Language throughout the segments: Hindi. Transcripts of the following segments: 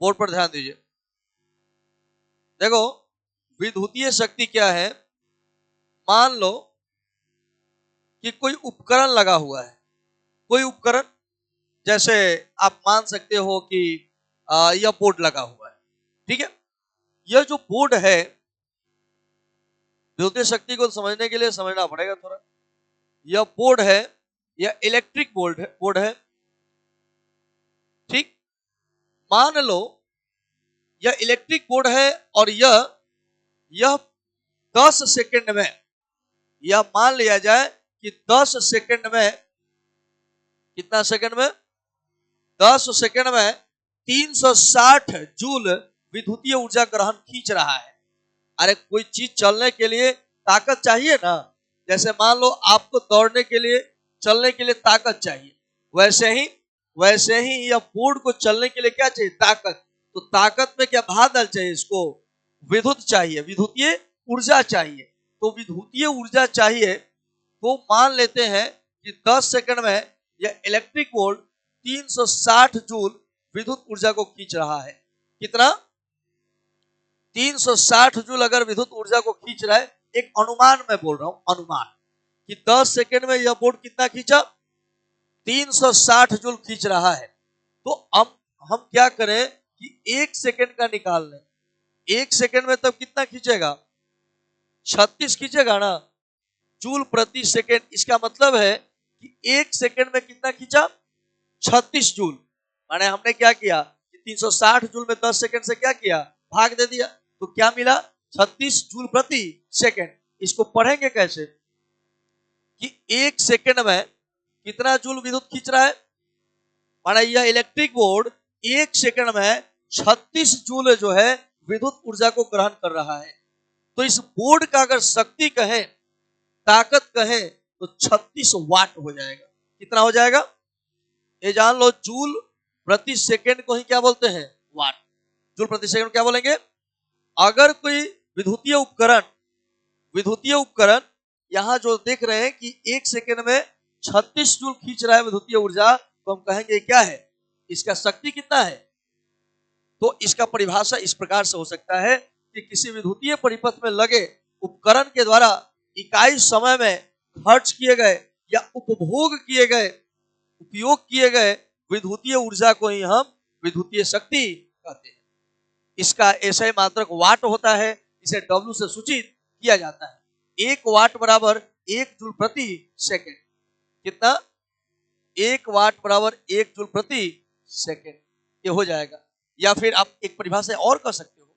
बोर्ड पर ध्यान दीजिए। देखो विद्युतीय शक्ति क्या है। मान लो कि कोई उपकरण लगा हुआ है, कोई उपकरण, जैसे आप मान सकते हो कि यह बोर्ड लगा हुआ है, ठीक है। यह जो बोर्ड है, विद्युतीय शक्ति को समझने के लिए समझना पड़ेगा थोड़ा। यह बोर्ड है, यह इलेक्ट्रिक बोर्ड है, ठीक। मान लो यह इलेक्ट्रिक बोर्ड है और यह 10 सेकंड में, यह मान लिया जाए कि 10 सेकंड में, कितना सेकंड में, 10 सेकंड में 360 जूल विद्युतीय ऊर्जा ग्रहण खींच रहा है। अरे कोई चीज चलने के लिए ताकत चाहिए ना, जैसे मान लो आपको दौड़ने के लिए, चलने के लिए ताकत चाहिए, वैसे ही यह बोर्ड को चलने के लिए क्या चाहिए, ताकत। तो ताकत में क्या बादल चाहिए, इसको विद्युत चाहिए, विद्युतीय ऊर्जा चाहिए। तो विद्युतीय ऊर्जा चाहिए, तो मान लेते हैं कि 10 सेकंड में यह इलेक्ट्रिक बोर्ड 360 जूल विद्युत ऊर्जा को खींच रहा है। कितना, 360 जूल अगर विद्युत ऊर्जा को खींच रहा है, एक अनुमान मैं बोल रहा हूं, अनुमान कि 10 सेकंड में यह बोर्ड कितना खींचा, 360 जूल खींच रहा है। तो हम क्या करें कि 1 सेकंड का निकाल लें। 1 सेकंड में तब कितना खींचेगा, 36 खींचेगा ना, जूल प्रति सेकंड। इसका मतलब है कि 1 सेकंड में कितना खींचा, 36 जूल। माने हमने क्या किया कि 360 जूल में 10 सेकंड से क्या किया, भाग दे दिया, तो क्या मिला, 36 जूल प्रति सेकंड। इसको पढ़ेंगे कैसे कि 1 सेकंड में कितना जूल विद्युत खींच रहा है। माना यह इलेक्ट्रिक बोर्ड 1 सेकंड में 36 जूल जो है विद्युत ऊर्जा को ग्रहण कर रहा है। तो इस बोर्ड का अगर शक्ति कहे, ताकत कहे, तो 36 वाट हो जाएगा। कितना हो जाएगा, ये जान लो, जूल प्रति सेकंड को ही क्या बोलते हैं, वाट। जूल प्रति सेकंड क्या बोलेंगे। अगर कोई विद्युतीय उपकरण यहां जो देख रहे हैं कि 1 सेकंड में 36 जूल खींच रहा है विद्युतीय ऊर्जा, तो हम कहेंगे क्या है, इसका शक्ति कितना है। तो इसका परिभाषा इस प्रकार से हो सकता है कि किसी विद्युतीय परिपथ में लगे उपकरण के द्वारा इकाई समय में खर्च किए गए या उपभोग किए गए, उपयोग किए गए विद्युतीय ऊर्जा को ही हम विद्युतीय शक्ति कहते हैं। इसका ऐसा मात्रक वाट होता है, इसे डब्ल्यू से सूचित किया जाता है। 1 वाट बराबर 1 जूल प्रति सेकंड। कितना, 1 वाट बराबर 1 जूल प्रति सेकंड, ये हो जाएगा। या फिर आप एक परिभाषा और कर सकते हो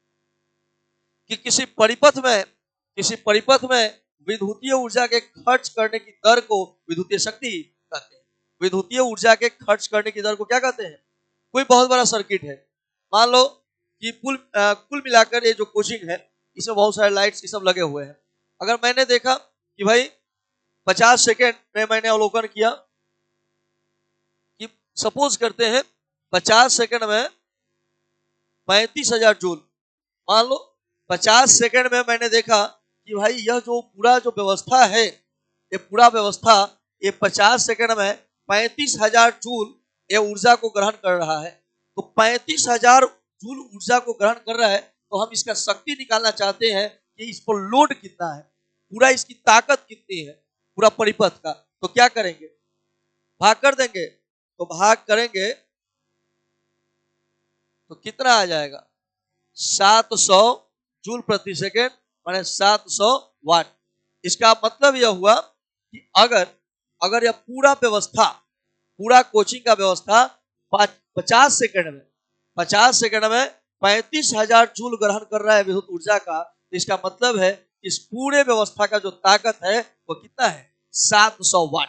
कि किसी परिपथ में विद्युतीय ऊर्जा के खर्च करने की दर को विद्युतीय शक्ति कहते हैं। विद्युतीय ऊर्जा के खर्च करने की दर को क्या कहते हैं। कोई बहुत बड़ा सर्किट है, मान लो कि कुल मिलाकर ये जो कोचिंग है, इसमें बहुत सारे लाइट्स ये सब लगे हुए हैं। अगर मैंने देखा कि भाई 50 सेकेंड में मैंने अवलोकन किया कि सपोज करते हैं 50 सेकेंड में 35,000 जूल, मान लो 50 सेकेंड में मैंने देखा कि भाई यह जो पूरा जो व्यवस्था है, ये पूरा व्यवस्था ये 50 सेकेंड में 35,000 जूल ये ऊर्जा को ग्रहण कर रहा है। तो 35,000 जूल ऊर्जा को ग्रहण कर रहा है, तो हम इसका शक्ति निकालना चाहते हैं कि इस पर लोड कितना है, पूरा इसकी ताकत कितनी है पूरा परिपथ का। तो क्या करेंगे, भाग कर देंगे। तो भाग करेंगे तो कितना आ जाएगा, 700 जूल प्रति सेकेंड, माने 700 वाट। इसका मतलब यह हुआ कि अगर यह पूरा व्यवस्था, पूरा कोचिंग का व्यवस्था 50 सेकेंड में 35,000 जूल ग्रहण कर रहा है विद्युत ऊर्जा का, तो इसका मतलब है इस पूरे व्यवस्था का जो ताकत है वो कितना है, 700 वाट।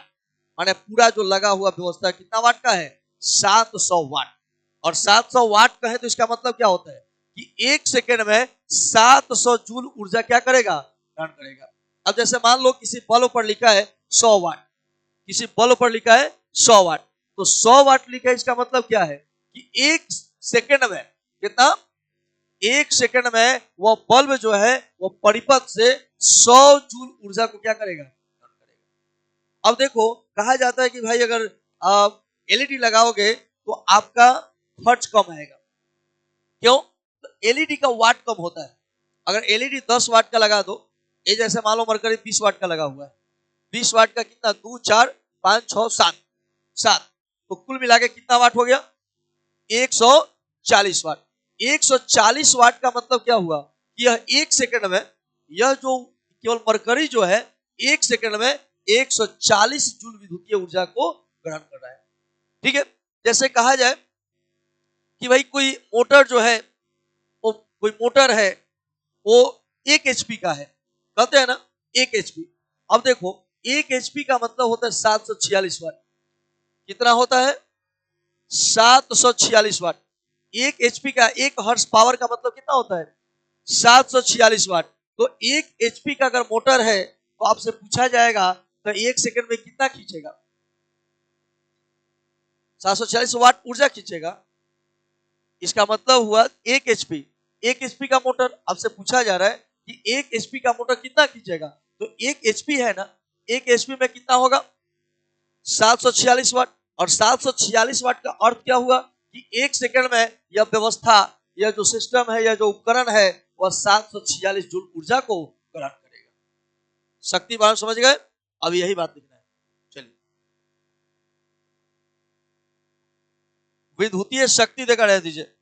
माने पूरा जो लगा हुआ व्यवस्था कितना वाट का है, 700 वाट। और 700 वाट कहे तो इसका मतलब क्या होता है कि 1 सेकेंड में 700 जूल ऊर्जा क्या करेगा, ग्रहण करेगा। अब जैसे मान लो किसी बल्ब पर लिखा है 100 वाट, किसी बल्ब पर लिखा है 100 वाट, तो 100 वाट लिखा है, इसका मतलब क्या है कि 1 सेकेंड में कितना, 1 सेकेंड में वो बल्ब जो है वो परिपथ से 100 जूल ऊर्जा को क्या करेगा, ग्रहण करेगा। अब देखो कहा जाता है कि भाई अगर आप एलईडी लगाओगे तो आपका खर्च कम आएगा, क्यों? तो एलईडी का वाट कम होता है। अगर एलईडी 10 वाट का लगा दो, ये जैसे मान लो मरकरी 20 वाट का लगा हुआ है, 20 वाट का कितना, 2 4 5 6 7 7, तो कुल मिला के कितना वाट हो गया, 140 वाट। 140 वाट का मतलब क्या हुआ कि यह एक सेकंड में, यह जो केवल मरकरी जो है एक सेकंड में 140 जूल विद्युतीय ऊर्जा को ग्रहण कर रहा है। ठीक है, जैसे कहा जाए कि भाई कोई मोटर जो है, वो कोई मोटर है, वो 1 एचपी का है, कहते हैं ना 1 एचपी। अब देखो 1 एचपी का मतलब होता है 746 वाट। कितना होता है, 746 वाट। 1 एचपी का, 1 हर्ट्ज पावर का मतलब कितना होता है, 746 वाट। तो 1 एचपी का अगर मोटर है तो आपसे पूछा जाएगा तो 1 सेकंड में कितना खींचेगा, 746 वाट ऊर्जा खींचेगा। इसका मतलब हुआ 1 एचपी, 1 एचपी का मोटर, आपसे पूछा जा रहा है कि 1 एचपी का मोटर कितना खींचेगा, तो 1 एचपी है ना, 1 एचपी में कितना होगा, 746 वाट। और 746 वाट का अर्थ क्या हुआ कि 1 सेकंड में यह व्यवस्था, यह जो सिस्टम है, यह जो उपकरण है, वह 746 जूल ऊर्जा को ग्रहण करेगा। शक्ति बात समझ गए? अब यही बात लिखना है। चलिए, विद्युतीय शक्ति देकर रह दीजिए।